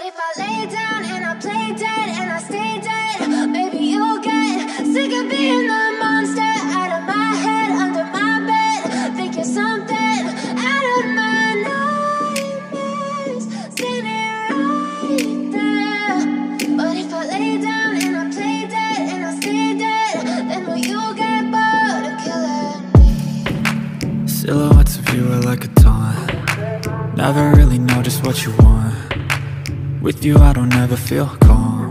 if I lay down and I play dead and I stay dead, maybe you'll get sick of being the monster out of my head, under my bed, think you're something out of my nightmares, standing right there. But if I lay down and I play dead and I stay dead, then will you get bored of killing me? Silhouettes of you are like a taunt. Never really know just what you want. With you I don't ever feel calm.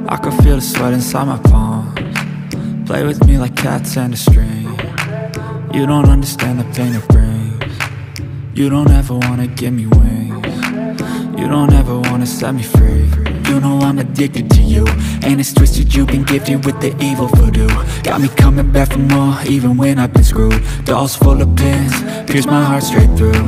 I can feel the sweat inside my palms. Play with me like cats and a string. You don't understand the pain it brings. You don't ever wanna give me wings. You don't ever wanna set me free. You know I'm addicted to you, and it's twisted, you've been gifted with the evil voodoo. Got me coming back for more, even when I've been screwed. Dolls full of pins, pierce my heart straight through.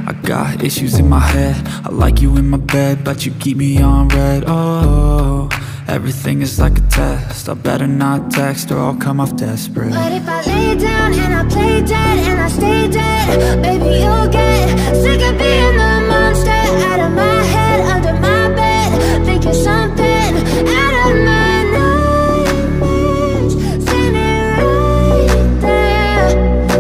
I got issues in my head, I like you in my bed, but you keep me on red. Oh, everything is like a test, I better not text or I'll come off desperate. But if I lay down and I play dead and I stay dead, baby you'll get sick of being the monster out of my head, under my bed, think you're something out of my nightmares, standing right there.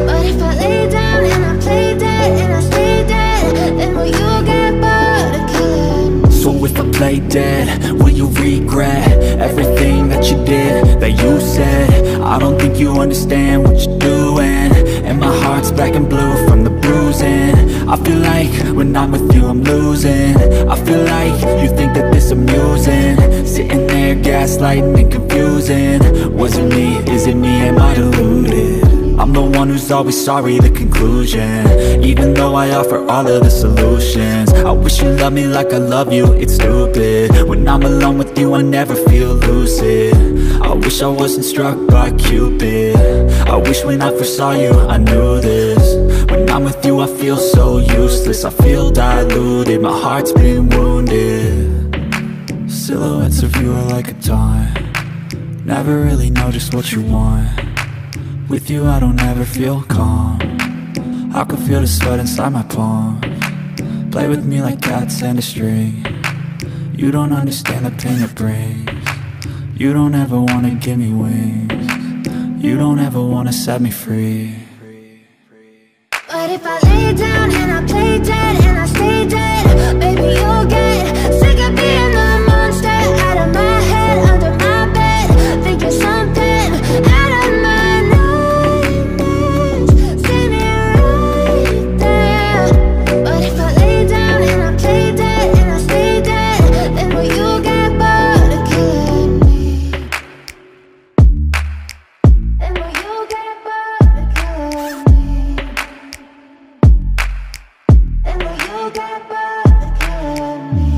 But if I lay down and I play dead and I stay dead, then will you get bored of killing me? So if I play dead, will you regret everything that you did, that you said? I don't think you understand what you're doing, and my heart's black and blue from the bruising. I feel like when I'm with you I'm losing. I feel like you think that this amusing, sitting there gaslighting and confusing. Was it me? Is it me? Am I deluded? I'm the one who's always sorry, the conclusion, even though I offer all of the solutions. I wish you loved me like I love you, it's stupid. When I'm alone with you I never feel lucid. I wish I wasn't struck by Cupid. I wish when I first saw you I knew this. When I'm with you I feel so useless, I feel diluted, my heart's been wounded. Silhouettes of you are like a taunt. Never really know just what you want. With you I don't ever feel calm. I can feel the sweat inside my palms. Play with me like cats and a string. You don't understand the pain it brings. You don't ever wanna give me wings. You don't ever wanna set me free. But if I lay down and I play dead and I stay dead, baby you'll get sick of being the monster out of my head, under my bed, think you're something out of my nightmares, standing right there. But if I lay down and I play dead and I stay dead, then will you get bored of killing me? Then will you get bored of killing me? And will you get bored of killing me?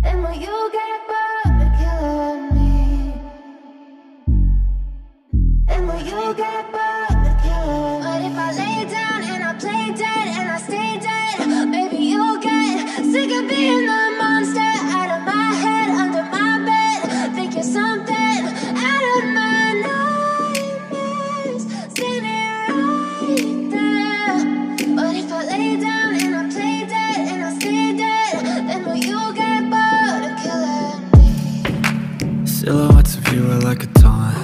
And will you get bored of killing me? And will you get bored of killing me? But if I lay down and I play dead and I stay dead, baby you'll get sick of being the monster out of my head, under my bed, think you're something out of my nightmares, standing right there. But if I lay down and I play dead and I stay dead, then will you get bored of killing me? Silhouettes of you are like a taunt.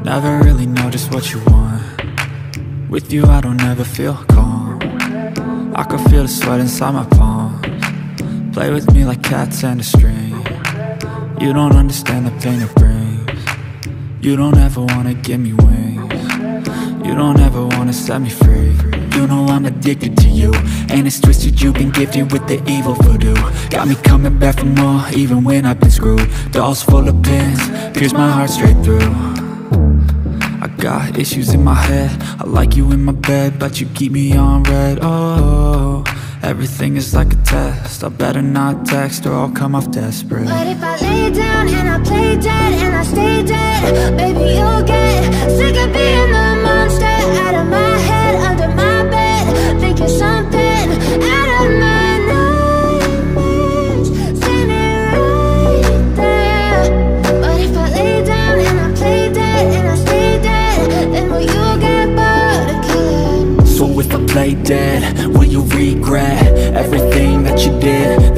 Never really know just what you want. With you I don't ever feel calm. I can feel the sweat inside my palms. Play with me like cats and a string. You don't understand the pain it brings. You don't ever wanna give me wings. You don't ever wanna set me free. You know I'm addicted to you, and it's twisted, you've been gifted with the evil voodoo. Got me coming back for more, even when I've been screwed. Dolls full of pins, pierce my heart straight through. I got issues in my head, I like you in my bed, but you keep me on red. Oh, everything is like a test, I better not text or I'll come off desperate. But if I lay down and I play dead and I stay dead, baby you'll get sick of being the monster out of my head, under my bed, think you're something out of my nightmares, standing right there. But if I lay down and I play dead and I stay dead, then will you get bored of killing me? So if I play dead, will you regret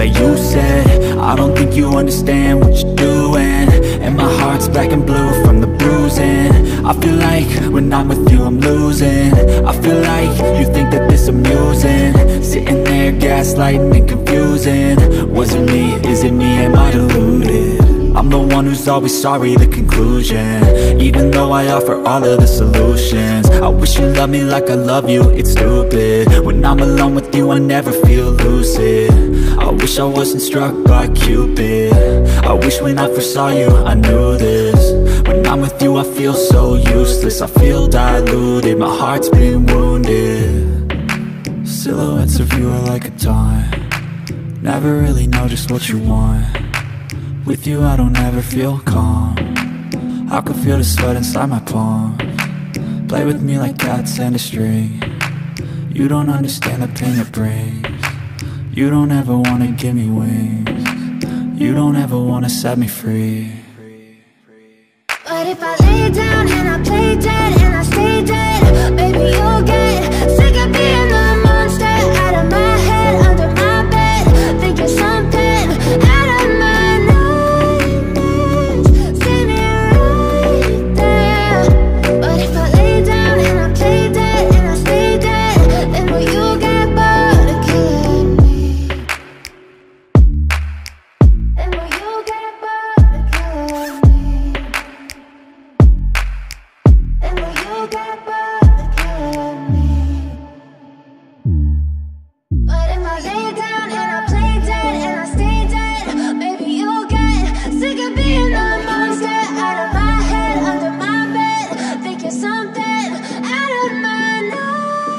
that you said. I don't think you understand what you're doing, and my heart's black and blue from the bruising. I feel like when I'm with you I'm losing. I feel like you think that this amusing, sitting there gaslighting and confusing. Was it me? Is it me? Am I deluded? I'm the one who's always sorry, the conclusion. Even though I offer all of the solutions, I wish you loved me like I love you, it's stupid. When I'm alone with you I never feel lucid. I wish I wasn't struck by Cupid. I wish when I first saw you I knew this. When I'm with you I feel so useless, I feel diluted, my heart's been wounded. Silhouettes of you are like a taunt, never really know just what you want. With you I don't ever feel calm, I can feel the sweat inside my palm. Play with me like cats and a string. You don't understand the pain it brings. You don't ever wanna give me wings. You don't ever wanna set me free. But if I lay down and I play dead and I stay dead, baby you'll get sick of being the monster out of my head, under my bed, thinking something out of my nightmares, standing right there. But if I lay down and I play dead and I stay dead, then will you get bored of killing me? Then will you get bored of killing me? And will you get bored of killing me? But if I lay down and I play dead and I stay dead, baby you'll get sick of being the monster out of my head, under my bed, thinking something out of my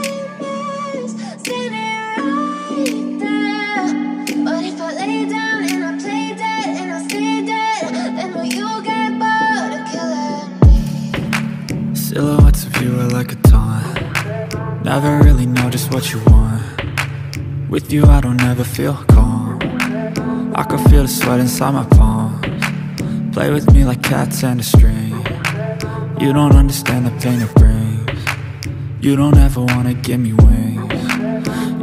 nightmares, standing right there. But if I lay down and I play dead and I stay dead, then will you get bored of killing me? Silhouettes of you are like a taunt, never really know just what you want. With you I don't ever feel calm, I can feel the sweat inside my palms. Play with me like cats and a string. You don't understand the pain it brings. You don't ever wanna give me wings.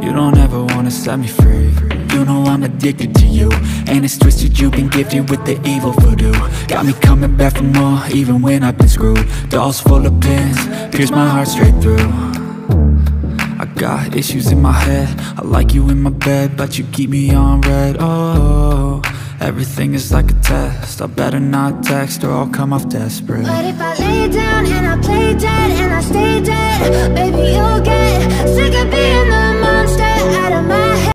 You don't ever wanna set me free. You know I'm addicted to you, and it's twisted, you've been gifted with the evil voodoo. Got me coming back for more, even when I've been screwed. Dolls full of pins, pierce my heart straight through. I got issues in my head, I like you in my bed, but you keep me on red. Oh, everything is like a test, I better not text or I'll come off desperate. But if I lay down and I play dead and I stay dead, baby you'll get sick of being the